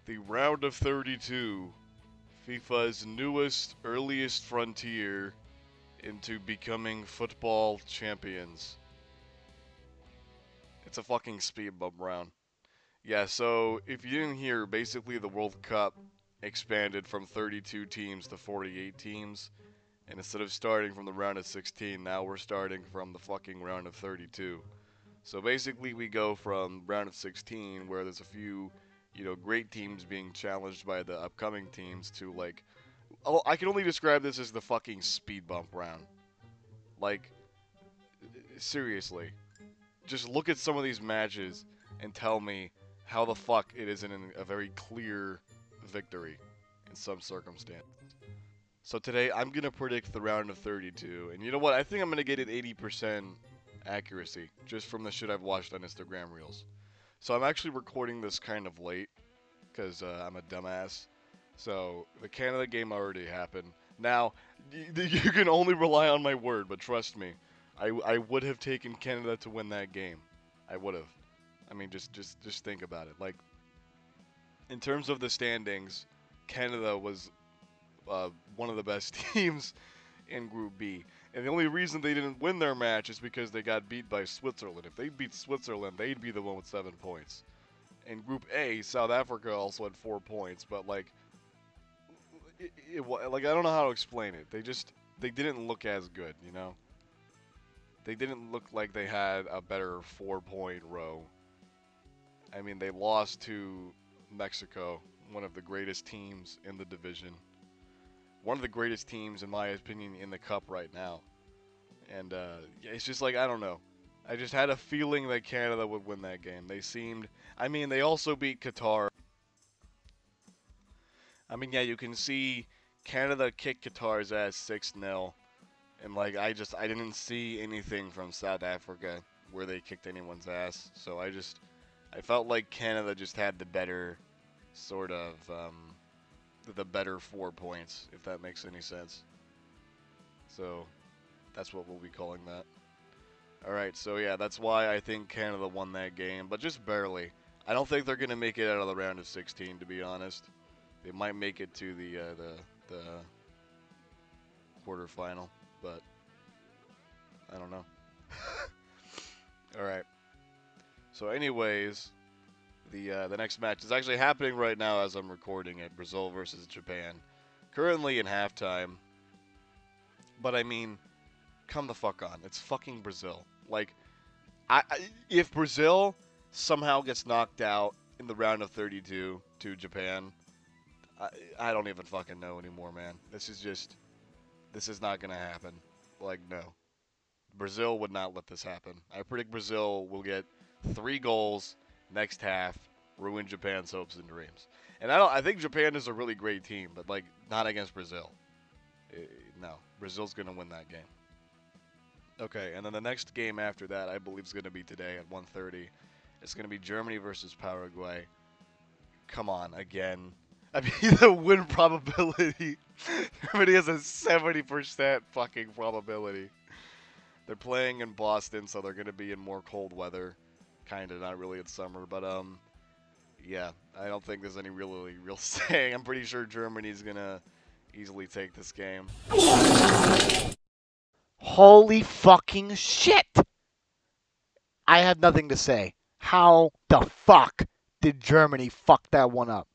The round of 32, FIFA's newest, earliest frontier into becoming football champions. It's a fucking speed bump round. Yeah, so if you didn't hear, basically the World Cup expanded from 32 teams to 48 teams. And instead of starting from the round of 16, now we're starting from the fucking round of 32. So basically we go from round of 16, where there's a few, great teams being challenged by the upcoming teams, to like, oh, I can only describe this as the fucking speed bump round. Like, seriously. Just look at some of these matches and tell me how the fuck it isn't a very clear victory in some circumstance. So today I'm gonna predict the round of 32, and you know what? I think I'm gonna get an 80% accuracy just from the shit I've watched on Instagram Reels. So I'm actually recording this kind of late because I'm a dumbass. So the Canada game already happened. Now you can only rely on my word, but trust me, I would have taken Canada to win that game. I would have. I mean, just think about it. Like, in terms of the standings, Canada was one of the best teams in Group B. And the only reason they didn't win their match is because they got beat by Switzerland. If they beat Switzerland, they'd be the one with 7 points. In Group A, South Africa also had 4 points, but like, like I don't know how to explain it. They didn't look as good, you know. They didn't look like they had a better 4-point row. I mean, they lost to Mexico, one of the greatest teams in the division. One of the greatest teams, in my opinion, in the cup right now. And it's just like, I don't know. I just had a feeling that Canada would win that game. They also beat Qatar. I mean, yeah, you can see Canada kick Qatar's ass 6-0. And like, I didn't see anything from South Africa where they kicked anyone's ass. So I felt like Canada just had the better sort of, the better 4 points, if that makes any sense. So that's what we'll be calling that. Alright, so yeah, that's why I think Canada won that game, but just barely. I don't think they're going to make it out of the round of 16, to be honest. They might make it to the quarterfinal, but I don't know. Alright. So anyways, the next match is actually happening right now as I'm recording it. Brazil versus Japan. Currently in halftime. But I mean, come the fuck on. It's fucking Brazil. Like, if Brazil somehow gets knocked out in the round of 32 to Japan, I don't even fucking know anymore, man. This is not gonna happen. Like, no. Brazil would not let this happen. I predict Brazil will get 3 goals next half, ruin Japan's hopes and dreams. And I think Japan is a really great team, but like, not against Brazil. No, Brazil's gonna win that game. Okay, and then the next game after that, I believe, is gonna be today at 1:30. It's gonna be Germany versus Paraguay. Come on, again. I mean, the win probability. Germany has a 70% fucking probability. They're playing in Boston, so they're gonna be in more cold weather. Kinda, not really in summer, but yeah, I don't think there's any real saying. I'm pretty sure Germany's gonna easily take this game. Holy fucking shit! I have nothing to say. How the fuck did Germany fuck that one up?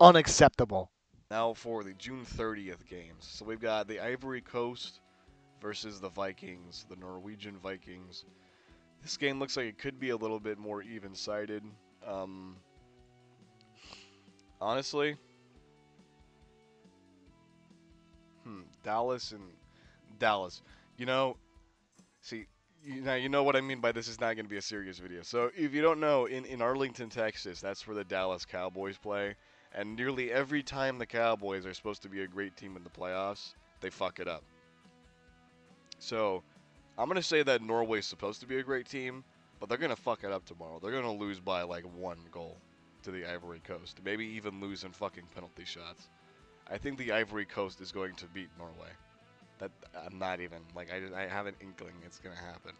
Unacceptable. Now for the June 30th games. So we've got the Ivory Coast versus the Vikings, the Norwegian Vikings. This game looks like it could be a little bit more even-sided. Honestly, Dallas. You know, see, you know what I mean by this is not going to be a serious video. So if you don't know, in Arlington, Texas, that's where the Dallas Cowboys play. And nearly every time the Cowboys are supposed to be a great team in the playoffs, they fuck it up. So I'm going to say that Norway's supposed to be a great team, but they're going to fuck it up tomorrow. They're going to lose by like 1 goal to the Ivory Coast. Maybe even lose in fucking penalty shots. I think the Ivory Coast is going to beat Norway. That I'm not even, like, I have an inkling it's going to happen.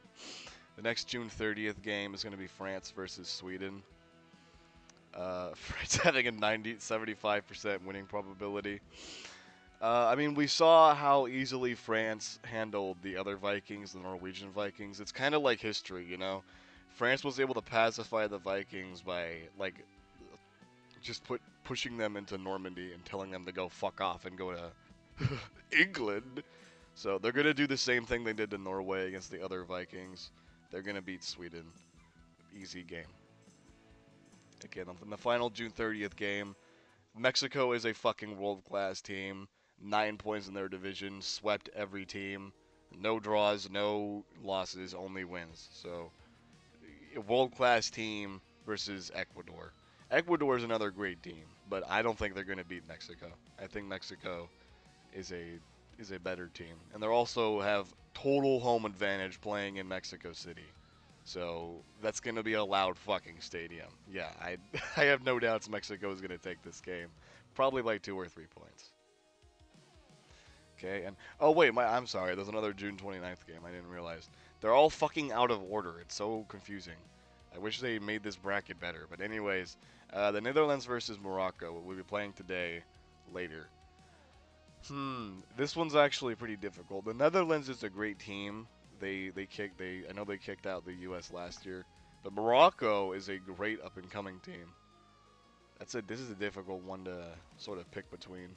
The next June 30th game is going to be France versus Sweden. France having a 75% winning probability. I mean, we saw how easily France handled the other Vikings, the Norwegian Vikings. It's kind of like history, you know. France was able to pacify the Vikings by like just pushing them into Normandy and telling them to go fuck off and go to England. So they're gonna do the same thing they did to Norway against the other Vikings. They're gonna beat Sweden. Easy game. Again, in the final June 30th game, Mexico is a fucking world class team. 9 points in their division, swept every team. No draws, no losses, only wins. So, a world class team versus Ecuador. Ecuador is another great team, but I don't think they're going to beat Mexico. I think Mexico is a better team, and they also have total home advantage playing in Mexico City. So that's going to be a loud fucking stadium. Yeah, I I have no doubts Mexico is going to take this game, probably like 2 or 3 points. Okay, and oh wait, I'm sorry. There's another June 29th game. I didn't realize. They're all fucking out of order. It's so confusing. I wish they made this bracket better. But anyways, the Netherlands versus Morocco. We'll be playing today, later. This one's actually pretty difficult. The Netherlands is a great team. I know they kicked out the U.S. last year, but Morocco is a great up and coming team. This is a difficult one to sort of pick between.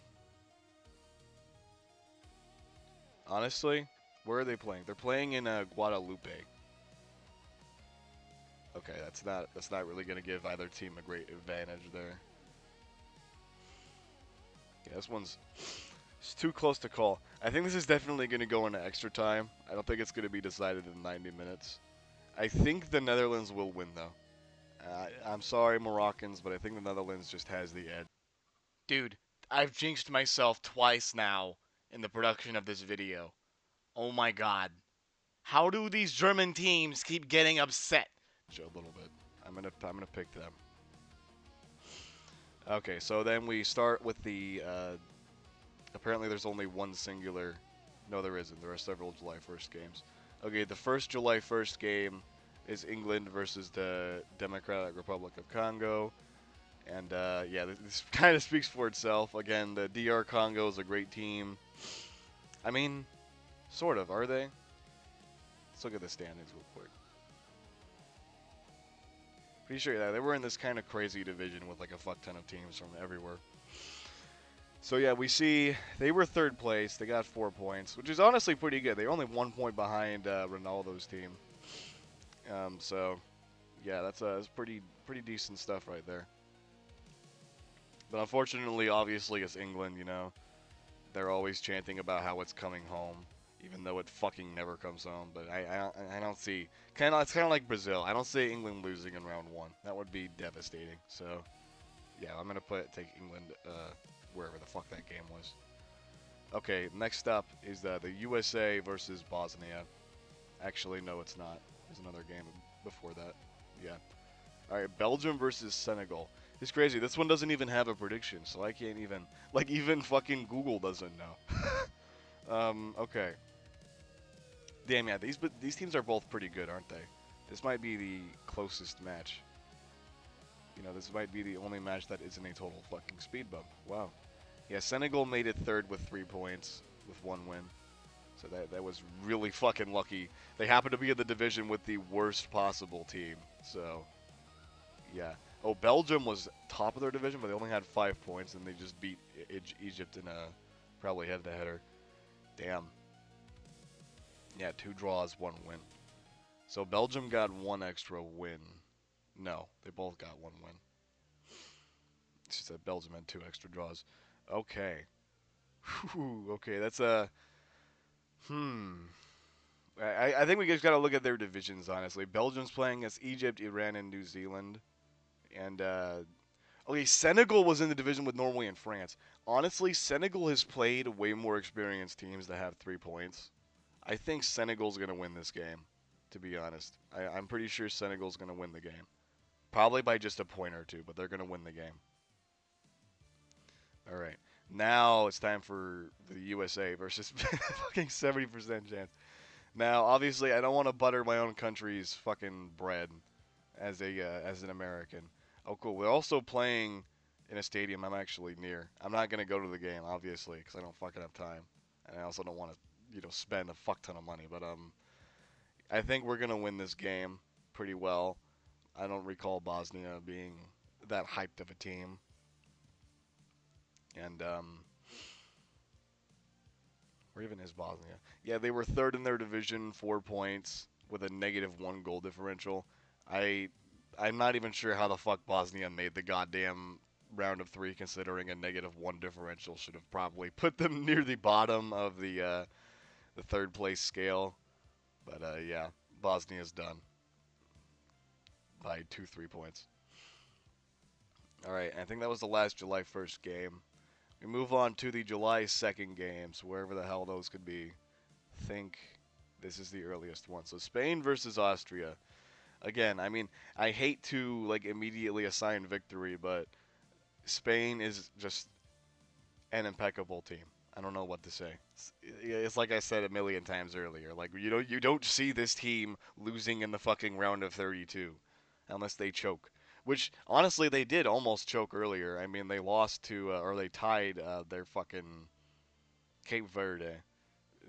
Honestly, where are they playing? They're playing in Guadalupe. Okay, that's not really gonna give either team a great advantage there. Yeah, this one's it's too close to call. I think this is definitely gonna go into extra time. I don't think it's gonna be decided in 90 minutes. I think the Netherlands will win though. I'm sorry, Moroccans, but I think the Netherlands just has the edge. Dude, I've jinxed myself twice now in the production of this video. Oh my god. How do these German teams keep getting upset? A little bit. I'm gonna pick them. Okay, so then we start with the. Apparently, there's only one singular. No, there isn't. There are several July 1st games. Okay, the first July 1st game is England versus the Democratic Republic of Congo. And yeah, this kind of speaks for itself. Again, the DR Congo is a great team. I mean, sort of, are they? Let's look at the standings real quick. Pretty sure that they were in this kind of crazy division with like a fuck ton of teams from everywhere. So yeah, we see they were third place. They got 4 points, which is honestly pretty good. They're only 1 point behind Ronaldo's team. So yeah, that's pretty decent stuff right there. But unfortunately, obviously, it's England. You know, they're always chanting about how it's coming home, even though it fucking never comes home. But I don't see it's kind of like Brazil. I don't see England losing in round one. That would be devastating. So yeah, I'm gonna take England wherever the fuck that game was. Okay, next up is the USA versus Bosnia. Actually, no, it's not. There's another game before that. Yeah. All right, Belgium versus Senegal. It's crazy. This one doesn't even have a prediction, so I can't even even fucking Google doesn't know. Okay. Damn, yeah, these teams are both pretty good, aren't they? This might be the closest match. You know, this might be the only match that isn't a total fucking speed bump. Wow. Yeah, Senegal made it third with 3 points, with one win. So that was really fucking lucky. They happened to be in the division with the worst possible team. So, yeah. Oh, Belgium was top of their division, but they only had 5 points, and they just beat Egypt in a probably head-to-header. Damn. Yeah, 2 draws, 1 win. So Belgium got 1 extra win. No, they both got 1 win. It's just that Belgium had 2 extra draws. Okay. Whew, okay, that's a... I think we just got to look at their divisions, honestly. Belgium's playing against Egypt, Iran, and New Zealand. And, okay, Senegal was in the division with Norway and France. Honestly, Senegal has played way more experienced teams that have 3 points. I think Senegal's going to win this game, to be honest. I'm pretty sure Senegal's going to win the game. Probably by just a point or two, but they're going to win the game. All right. Now it's time for the USA versus fucking 70% chance. Now, obviously, I don't want to butter my own country's fucking bread as an American. Oh, cool. We're also playing in a stadium I'm actually near. I'm not gonna go to the game, obviously, because I don't fucking have time, and I also don't want to, spend a fuck ton of money. But I think we're gonna win this game pretty well. I don't recall Bosnia being that hyped of a team, and where even is Bosnia? Yeah, they were third in their division, 4 points with a -1 goal differential. I I'm not even sure how the fuck Bosnia made the goddamn round of three, considering a -1 differential should have probably put them near the bottom of the third place scale. But yeah, Bosnia's done by 2 3 points. All right, I think that was the last July 1st game. We move on to the July 2nd games, wherever the hell those could be. Think this is the earliest one. So Spain versus Austria. Again, I mean, I hate to like immediately assign victory, but Spain is just an impeccable team. I don't know what to say. It's like I said a million times earlier. Like you don't see this team losing in the fucking round of 32 unless they choke. Which honestly they did almost choke earlier. I mean they lost to or they tied their fucking Cape Verde.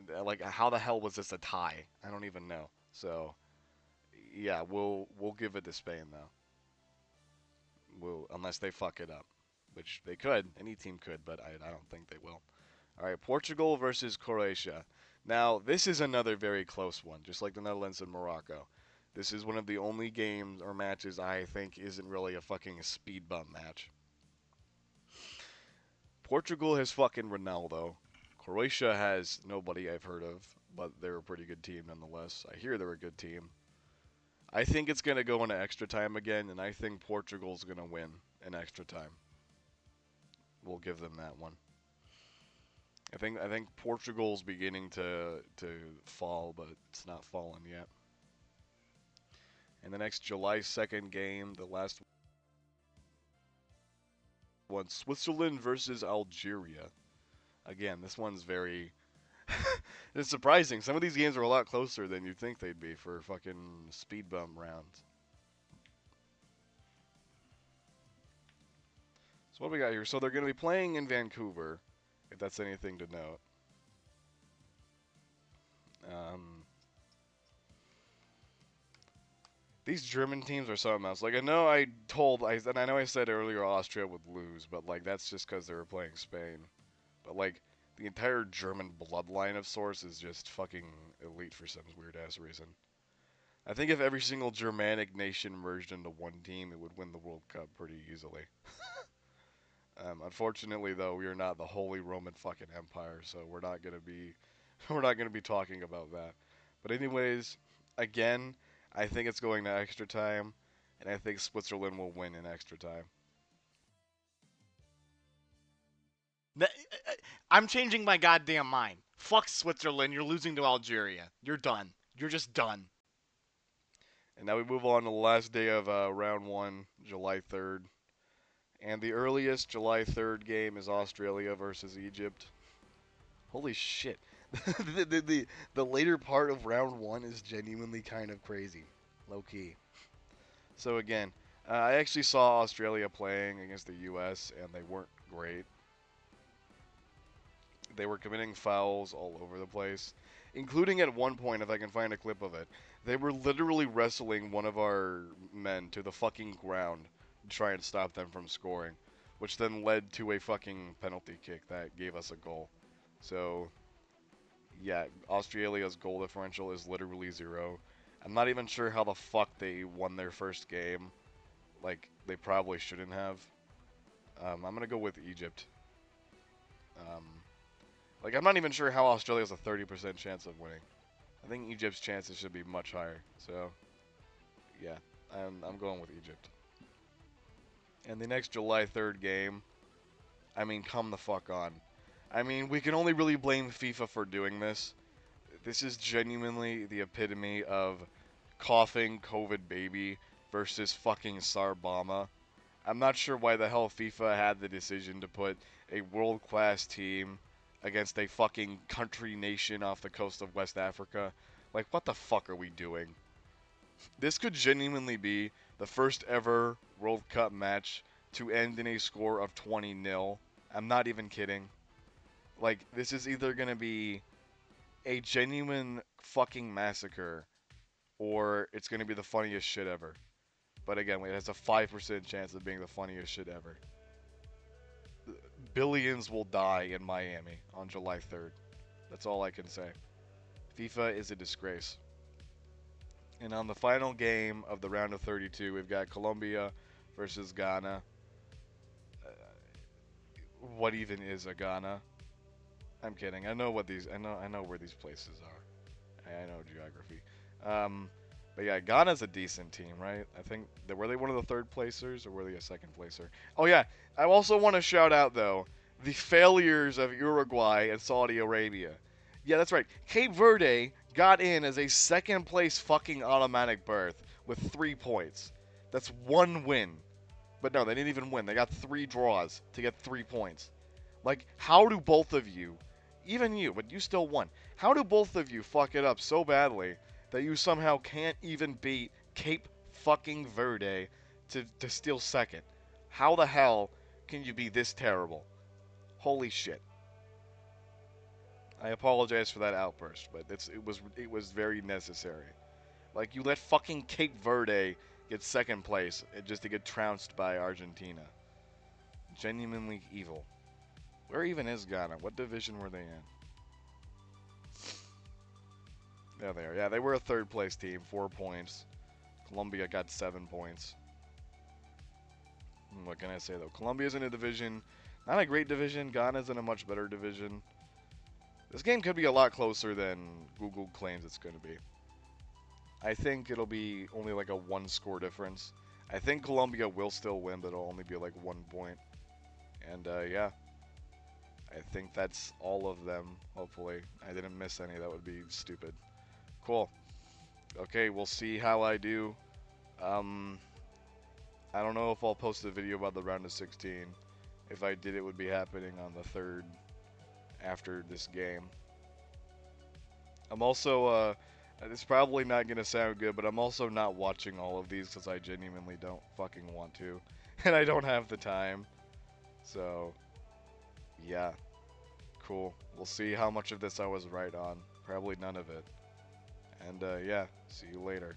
Like how the hell was this a tie? I don't even know. So yeah, we'll give it to Spain though. We'll unless they fuck it up, which they could. Any team could, but I don't think they will. All right, Portugal versus Croatia. Now, this is another very close one, just like the Netherlands and Morocco. This is one of the only games or matches I think isn't really a fucking speed bump match. Portugal has fucking Ronaldo. Croatia has nobody I've heard of, but they're a pretty good team nonetheless. I hear they're a good team. I think it's going to go into extra time again, and I think Portugal's going to win in extra time. We'll give them that one. I think Portugal's beginning to fall, but it's not fallen yet. And the next July 2nd game, the last one, Switzerland versus Algeria. Again, this one's very it's surprising. Some of these games are a lot closer than you'd think they'd be for fucking speed bump rounds. So what we got here? So they're going to be playing in Vancouver, if that's anything to note. Um, these German teams are something else. Like and I know I said earlier Austria would lose, but like that's just because they were playing Spain. But like the entire German bloodline of sorts is just fucking elite for some weird ass reason. I think if every single Germanic nation merged into one team, it would win the World Cup pretty easily. Unfortunately, though, we are not the Holy Roman fucking Empire, so we're not gonna be we're not gonna be talking about that. But anyways, again, I think it's going to extra time, and I think Switzerland will win in extra time. I'm changing my goddamn mind. Fuck Switzerland. You're losing to Algeria. You're done. You're just done. And now we move on to the last day of round one, July 3rd. And the earliest July 3rd game is Australia versus Egypt. Holy shit. The later part of round one is genuinely kind of crazy. Low key. So again, I actually saw Australia playing against the U.S. and they weren't great. They were committing fouls all over the place, including at one point, if I can find a clip of it, they were literally wrestling one of our men to the fucking ground to try and stop them from scoring, which then led to a fucking penalty kick that gave us a goal. So, yeah, Australia's goal differential is literally 0. I'm not even sure how the fuck they won their first game. Like, they probably shouldn't have. I'm gonna go with Egypt. Um, like, I'm not even sure how Australia has a 30% chance of winning. I think Egypt's chances should be much higher. So, yeah, I'm going with Egypt. And the next July 3rd game, I mean, come the fuck on. I mean, we can only really blame FIFA for doing this. This is genuinely the epitome of coughing COVID baby versus fucking Sarbama. I'm not sure why the hell FIFA had the decision to put a world class team against a fucking country nation off the coast of West Africa. Like, what the fuck are we doing? This could genuinely be The first ever World Cup match to end in a score of 20-0. I'm not even kidding. Like, this is either going to be a genuine fucking massacre or it's going to be the funniest shit ever. But again, it has a 5% chance of being the funniest shit ever. Billions will die in Miami on July 3rd. That's all I can say. FIFA is a disgrace. And on the final game of the round of 32, we've got Colombia versus Ghana. Uh, what even is a Ghana? I'm kidding. I know what these. I know where these places are. I know geography. But yeah, Ghana's a decent team, right? I think were they one of the third placers or were they a second placer? Oh yeah, I also want to shout out though the failures of Uruguay and Saudi Arabia. Yeah, that's right. Cape Verde got in as a second place fucking automatic berth with 3 points. That's one win. But no, they didn't even win. They got 3 draws to get 3 points. Like, how do both of you, even you, but you still won, how do both of you fuck it up so badly that you somehow can't even beat Cape fucking Verde to steal second? How the hell can you be this terrible? Holy shit. I apologize for that outburst, but it was very necessary. Like, you let fucking Cape Verde get second place just to get trounced by Argentina. Genuinely evil. Where even is Ghana? What division were they in? There they are. Yeah, they were a third place team, 4 points. Colombia got 7 points. What can I say though? Colombia's in a division, not a great division. Ghana's in a much better division. This game could be a lot closer than Google claims it's going to be. I think it'll be only like a 1 score difference. I think Colombia will still win, but it'll only be like 1 point. And yeah, I think that's all of them, hopefully. I didn't miss any. That would be stupid. Cool. Okay, we'll see how I do. I don't know if I'll post a video about the round of 16. If I did, it would be happening on the 3rd after this game. I'm also, it's probably not going to sound good, but I'm also not watching all of these because I genuinely don't fucking want to. And I don't have the time. So, yeah. Cool. We'll see how much of this I was right on. Probably none of it. And, yeah, see you later.